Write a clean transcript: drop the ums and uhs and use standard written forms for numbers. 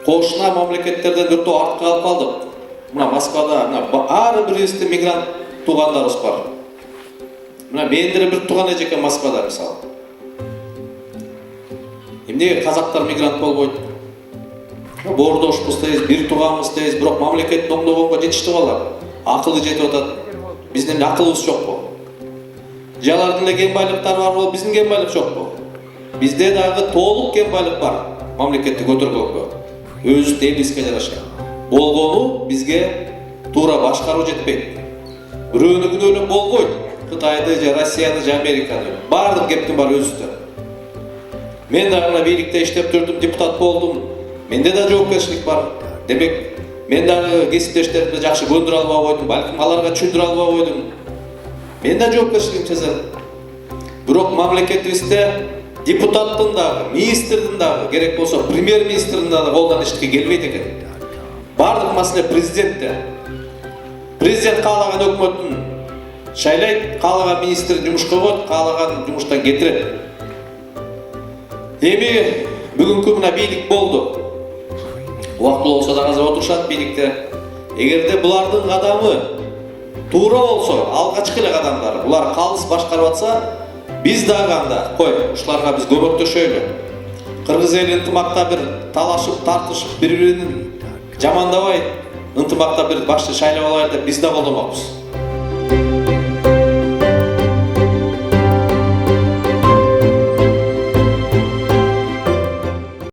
кошуна мамлекеттерден өтө артка калып калдык. Мына Москвада ар бирибизде мигрант туугандарыбыз бар. Мына менин деле бир тууган эже экен Москвада мисалы. Эмнеге казактар мигрант болбойт? Боордошпуз дейбиз, бир тууганбыз дейбиз, бирок мамлекеттин оңдогонго жетиштип алар. Акылы жетип атат. Биздин акылыбыз жокпу? Же алардын эле кен байлыктары бар болуп, биздин кен байлык жокпу? Бизде дагы толук кен байлык бар мамлекетти көтөргөнгө. Өзүбүз элибизге жараша. Болгону бизге туура башкаруу жетпейт. Бирөөнү күнөөлөп болбойт. Кытайды, же Россияны, же Американы. Бардык кептин бар өзүдө. Мен дагы мына бийликте иштеп жүрдүм, депутат болдум. Менде да жоопкерчилик бар. Демек, мен дагы кесиптештеримди жакшы көндүрө албай койдум, балким аларга түшүндүрө албай койдум. Мен да жоопкерчилигимди сезем. Бирок мамлекетибизде депутаттын дагы, министрдин дагы, керек болсо премьер-министрдин дагы колдон эчтеке келбейт экен. Бардык маселе президентте. Президент каалаган өкмөтүн шайлайт, каалаган министрди жумушка коет, каалаган жумуштан кетирет. Эми бүгүнкү мына бийлик болду. Убактылуу болсо да азыр отурушат бийликте. Эгерде булардын кадамы туура болсо, алгачкы эле кадамдары, булар калыс башкарып атса, биз дагы анда, ушуларга биз көмөктөшөлү. Кыргыз эли ынтымакта бир талашып, тартышып, бири-бирин жамандабай, ынтымакта бир башчы шайлап алайлы деп биз да колдомокпуз.